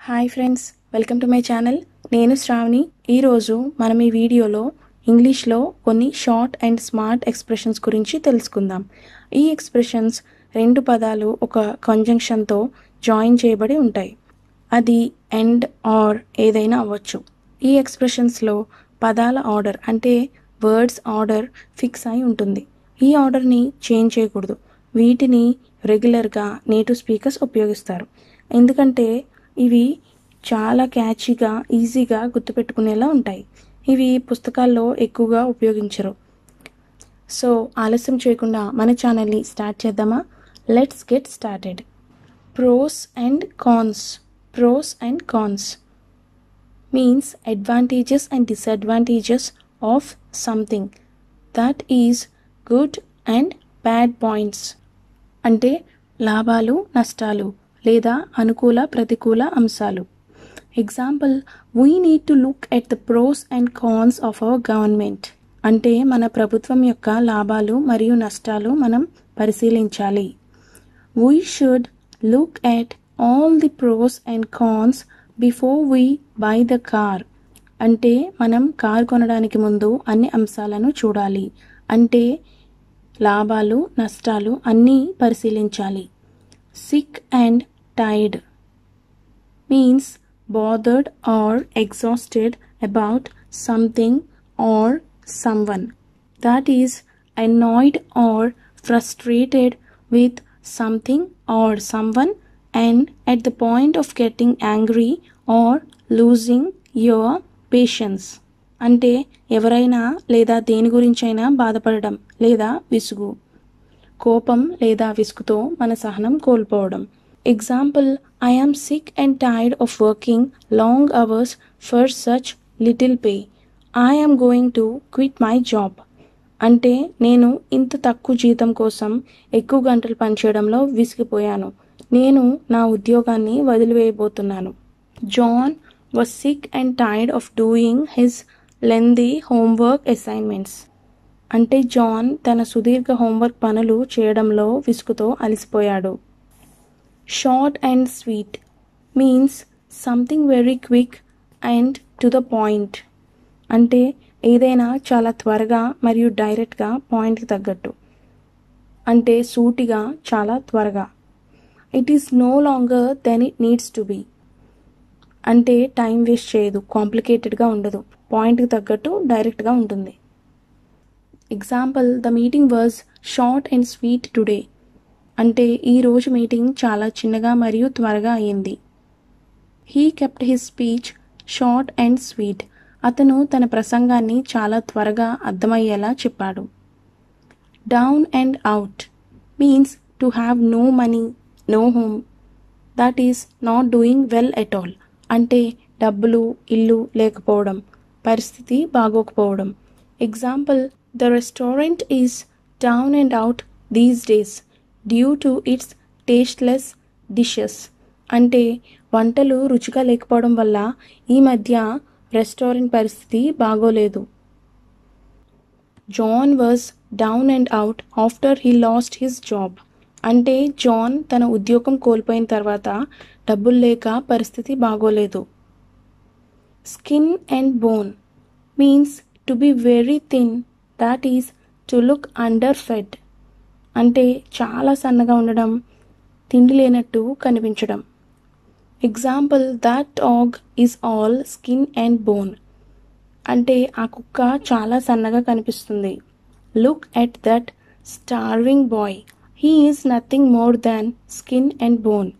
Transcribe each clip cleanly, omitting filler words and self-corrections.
Hi friends, welcome to my channel. నేను శ్రావణి. ఈరోజు మనం ఈ వీడియోలో ఇంగ్లీష్లో కొన్ని షార్ట్ అండ్ స్మార్ట్ ఎక్స్ప్రెషన్స్ గురించి తెలుసుకుందాం. ఈ ఎక్స్ప్రెషన్స్ రెండు పదాలు ఒక కంజంక్షన్తో జాయిన్ చేయబడి ఉంటాయి. అది అండ్ ఆర్ ఏదైనా అవ్వచ్చు. ఈ ఎక్స్ప్రెషన్స్లో పదాల ఆర్డర్ అంటే వర్డ్స్ ఆర్డర్ ఫిక్స్ అయి ఉంటుంది. ఈ ఆర్డర్ని చేంజ్ చేయకూడదు. వీటిని రెగ్యులర్గా నేటివ్ స్పీకర్స్ ఉపయోగిస్తారు. ఎందుకంటే ఇవి చాలా క్యాచీగా ఈజీగా గుర్తుపెట్టుకునేలా ఉంటాయి. ఇవి పుస్తకాల్లో ఎక్కువగా ఉపయోగించరు. సో ఆలస్యం చేయకుండా మన ఛానల్ని స్టార్ట్ చేద్దామా? Let's get started. Pros and cons. Pros and cons means advantages and disadvantages of something. That is good and bad points. అంటే లాభాలు నష్టాలు లేదా అనుకూల ప్రతికూల అంశాలు. Example, we need to look at the pros and cons of our government. అంటే మన ప్రభుత్వం యొక్క లాభాలు మరియు నష్టాలు మనం పరిశీలించాలి. We should look at all the pros and cons before we buy the car. అంటే మనం కార్ కొనడానికి ముందు అన్ని అంశాలను చూడాలి. అంటే లాభాలు నష్టాలు అన్నీ పరిశీలించాలి. Sick and tired means bothered or exhausted about something or someone. That is annoyed or frustrated with something or someone and at the point of getting angry or losing your patience. అంటే ఎవరైనా లేదా దేని గురించైనా బాధపడడం లేదా విసుగు, కోపం లేదా విసుగుతో మన సహనం కోల్పోవడం. Example, I am sick and tired of working long hours for such little pay. I am going to quit my job. అంటే నేను ఇంత తక్కువ జీతం కోసం ఎక్కువ గంటలు పనిచేయడంలో విసిగిపోయాను. నేను నా ఉద్యోగాన్ని వదిలివేయబోతున్నాను. John was sick and tired of doing his lengthy homework assignments. అంటే జాన్ తన సుదీర్ఘ హోంవర్క్ పనులు చేయడంలో విసుగుతో అలసిపోయాడు. Short and sweet means something very quick and to the point. అంటే ఏదైనా చాలా త్వరగా మరియు డైరెక్ట్గా పాయింట్కి తగ్గట్టు. అంటే సూటిగా చాలా త్వరగా. It is no longer than it needs to be. అంటే టైం వేస్ట్ చేయదు, కాంప్లికేటెడ్గా ఉండదు, పాయింట్కి తగ్గట్టు డైరెక్ట్గా ఉంటుంది. Example, the meeting was short and sweet today. అంటే ఈరోజు మీటింగ్ చాలా చిన్నగా మరియు త్వరగా అయింది. He kept his speech short and sweet. అతను తన ప్రసంగాన్ని చాలా త్వరగా అర్థమయ్యేలా చెప్పాడు. Down and out means to have no money, no home. That is not doing well at all. అంటే డబ్బులు, ఇల్లు లేకపోవడం, పరిస్థితి బాగోకపోవడం. Example, the restaurant is down and out these days due to its tasteless dishes. అంటే వంటలు రుచిగా లేకపోవడం వల్ల ఈ మధ్య రెస్టారెంట్ పరిస్థితి బాగోలేదు. John was down and out after he lost his job. అంటే జాన్ తన ఉద్యోగం కోల్పోయిన తర్వాత డబ్బులు లేక పరిస్థితి బాగోలేదు. Skin and bone means to be very thin. That is to look underfed. అంటే చాలా సన్నగా ఉండడం, తిండి లేనట్టు కనిపించడం. Example, that dog is all skin and bone. అంటే ఆ కుక్క చాలా సన్నగా కనిపిస్తుంది. Look at that starving boy. He is nothing more than skin and bone.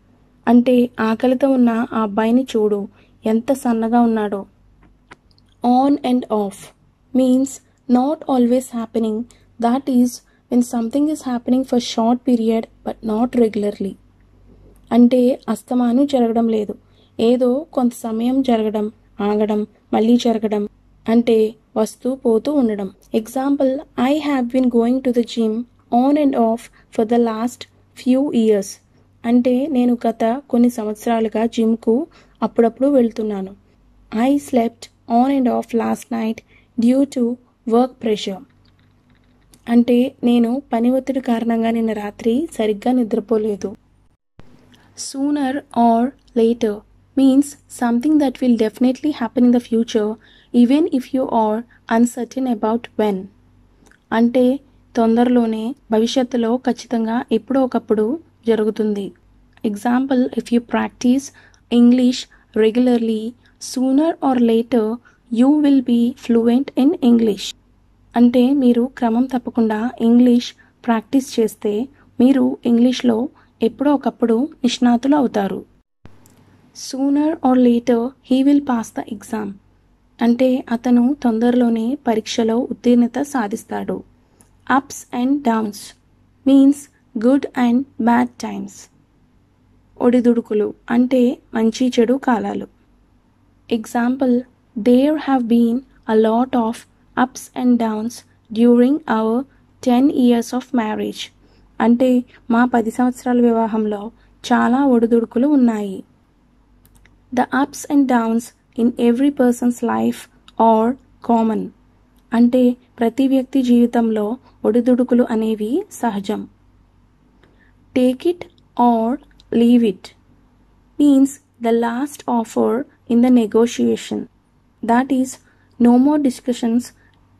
అంటే ఆకలితో ఉన్న ఆ అబ్బాయిని చూడు, ఎంత సన్నగా ఉన్నాడో. On and of means not always happening. That is when something is happening for short period but not regularly. అంటే అస్తమాను జరగడం లేదు, ఏదో కొంత సమయం జరగడం, ఆగడం, మళ్ళీ జరగడం. అంటే వస్తూ పోతూ ఉండడం. Example, I have been going to the gym on and off for the last few years. అంటే నేను గత కొన్ని సంవత్సరాలుగా జిమ్కు అప్పుడప్పుడు వెళ్తున్నాను. I slept on and off last night due to work pressure. అంటే నేను పని ఒత్తిడి కారణంగా నిన్న రాత్రి సరిగ్గా నిద్రపోలేదు. Sooner or later means something that will definitely happen in the future even if you are uncertain about when. అంటే తొందరలోనే భవిష్యత్తులో ఖచ్చితంగా ఎప్పుడో ఒకప్పుడు జరుగుతుంది. Example, if you practice English regularly sooner or later you will be fluent in English. అంటే మీరు క్రమం తప్పకుండా ఇంగ్లీష్ ప్రాక్టీస్ చేస్తే మీరు ఇంగ్లీష్లో ఎప్పుడో ఒకప్పుడు నిష్ణాతులు అవుతారు. Sooner or later he will pass the exam. అంటే అతను తొందరలోనే పరీక్షలో ఉత్తీర్ణత సాధిస్తాడు. Ups and downs means good and bad times. ఒడిదుడుకులు అంటే మంచి చెడు కాలాలు. Example, there have been a lot of ups and downs during our 10 years of marriage. అంటే మా 10 సంవత్సరాల వివాహంలో చాలా ఒడిదుడుకులు ఉన్నాయి. The ups and downs in every person's life are common. అంటే ప్రతి వ్యక్తి జీవితంలో ఒడిదుడుకులు అనేవి సహజం. Take it or leave it means the last offer in the negotiation. That is no more discussions,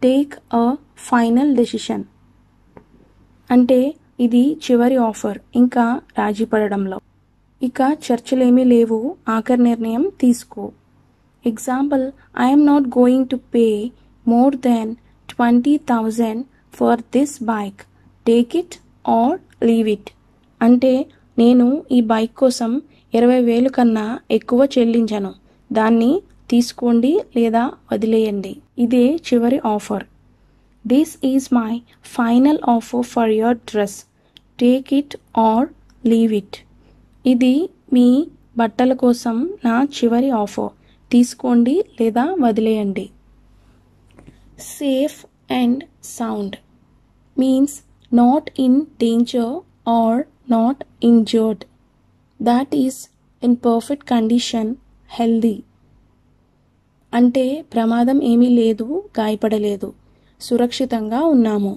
take a final decision. అంటే ఇది చివరి ఆఫర్, ఇంకా రాజీ పడడంలో ఇక చర్చలేమీ లేవు, ఆఖరి నిర్ణయం తీసుకో. Example, I'm not going to pay more than 20,000 for this bike, take it or leave it. అంటే నేను ఈ బైక్ కోసం 20,000 కన్నా ఎక్కువ చెల్లించను, దాన్ని తీసుకోండి లేదా వదిలేయండి. ఇదే చివరి offer. This is my final offer for your dress, take it or leave it. ఇది మీ బట్టల కోసం నా చివరి ఆఫర్, తీసుకోండి లేదా వదిలేయండి. Safe and sound means not in danger or not injured. That is in perfect condition, healthy. అంటే ప్రమాదం ఏమీ లేదు, గాయపడలేదు, సురక్షితంగా ఉన్నాము.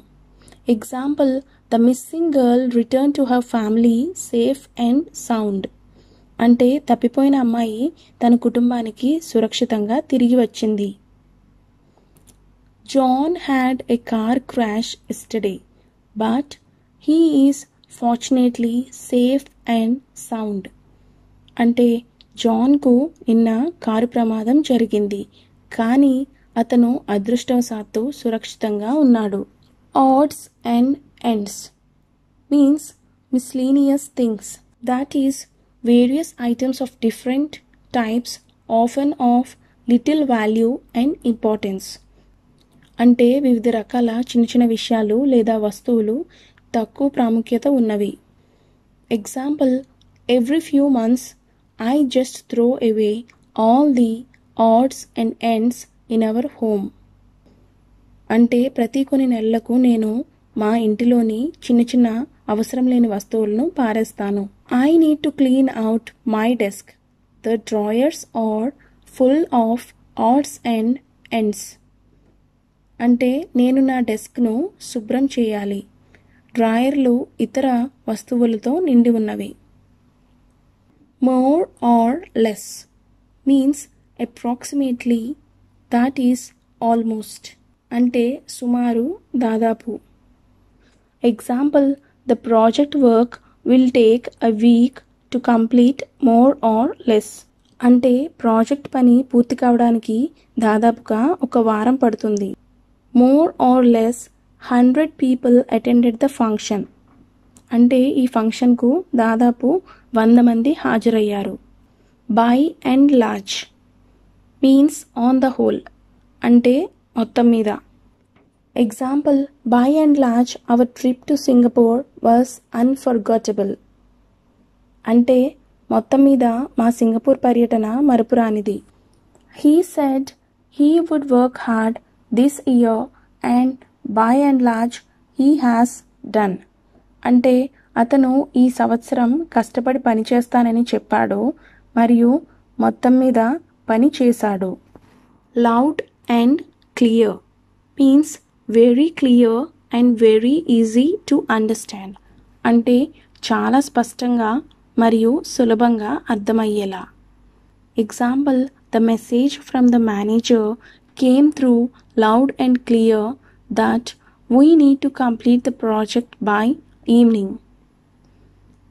Example, the missing girl return to her family safe and sound. అంటే తప్పిపోయిన అమ్మాయి తన కుటుంబానికి సురక్షితంగా తిరిగి వచ్చింది. John had a car crash yesterday but he is fortunately safe and sound. అంటే జాన్కు నిన్న కారు ప్రమాదం జరిగింది, కానీ అతను అదృష్టవశాత్తు సురక్షితంగా ఉన్నాడు. Odds and ends means miscellaneous things. That is various items of different types, often of little value and importance. అంటే వివిధ రకాల చిన్న చిన్న విషయాలు లేదా వస్తువులు తక్కువ ప్రాముఖ్యత ఉన్నవి. Example, every few months I just throw away all the odds and ends in our home. అంటే ప్రతి కొన్ని నెలలకు నేను మా ఇంటిలోని చిన్న చిన్న అవసరం లేని వస్తువులను పారేస్తాను. I need to clean out my desk. The drawers are full of odds and ends. అంటే నేను నా డెస్క్ను శుభ్రం చేయాలి, డ్రాయర్లు ఇతర వస్తువులతో నిండి ఉన్నవి. More or less means approximately, that is almost. అంటే సుమారు, దాదాపు. Example, the project work will take a week to complete more or less. అంటే ప్రాజెక్ట్ పని పూర్తి కావడానికి దాదాపుగా ఒక వారం పడుతుంది. More or less 100 people attended the function. అంటే ఈ ఫంక్షన్కు దాదాపు 100 మంది హాజరయ్యారు. By and large means on the whole. అంటే మొత్తం మీద. Example, by and large our trip to Singapore was unforgettable. అంటే మొత్తం మీద మా సింగపూర్ పర్యటన మరపురానిది. He said he would work hard this year and by and large he has done. అంటే అతను ఈ సంవత్సరం కష్టపడి పనిచేస్తానని చెప్పాడు మరియు మొత్తం మీద పని చేశాడు. Loud and clear means very clear and very easy to understand. అంటే చాలా స్పష్టంగా మరియు సులభంగా అర్థమయ్యేలా. Example, the message from the manager came through loud and clear that we need to complete the project by evening.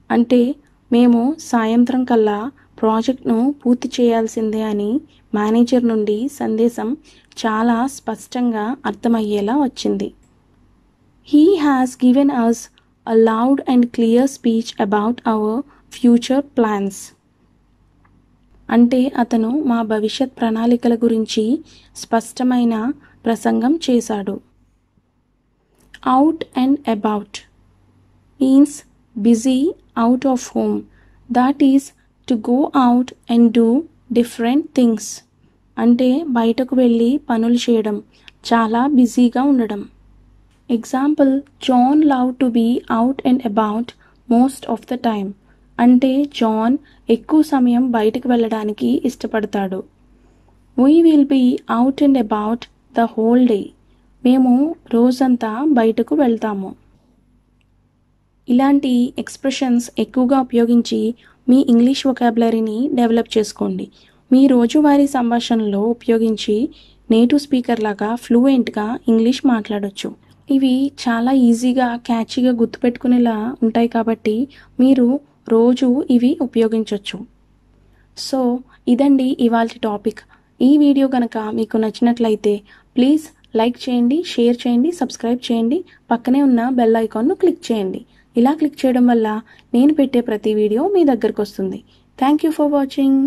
అంటే మేము సాయంత్రం కల్లా ప్రాజెక్ట్ను పూర్తి చేయాల్సిందే అని మేనేజర్ నుండి సందేశం చాలా స్పష్టంగా అర్థమయ్యేలా వచ్చింది. He has given us a loud and clear speech about our future plans. అంటే అతను మా భవిష్యత్ ప్రణాళికల గురించి స్పష్టమైన ప్రసంగం చేశాడు. Out and about means busy out of home, that is to go out and do different things. అంటే బయటకు వెళ్ళి పనులు చేయడం, చాలా బిజీగా ఉండడం. Example, John love to be out and about most of the time. అంటే జాన్ ఎక్కువ సమయం బయటకు వెళ్ళడానికి ఇష్టపడతాడు. We will be out and about the whole day. మేము రోజంతా బయటకు వెళ్తాము. ఇలాంటి ఎక్స్ప్రెషన్స్ ఎక్కువగా ఉపయోగించి మీ ఇంగ్లీష్ వొకాబులరీని డెవలప్ చేసుకోండి. మీ రోజువారీ సంభాషణలో ఉపయోగించి నేటివ్ స్పీకర్ లాగా ఫ్లూయెంట్గా ఇంగ్లీష్ మాట్లాడొచ్చు. ఇవి చాలా ఈజీగా క్యాచీగా గుర్తుపెట్టుకునేలా ఉంటాయి కాబట్టి మీరు రోజు ఇవి ఉపయోగించవచ్చు. సో ఇదండి ఇవాల్టి టాపిక్. ఈ వీడియో కనుక మీకు నచ్చినట్లయితే ప్లీజ్ లైక్ చేయండి, షేర్ చేయండి, సబ్స్క్రైబ్ చేయండి, పక్కనే ఉన్న బెల్ ఐకాన్ను క్లిక్ చేయండి. ఇలా క్లిక్ చేయడం వల్ల నేను పెట్టే ప్రతి వీడియో మీ దగ్గరకు వస్తుంది. Thank you for watching.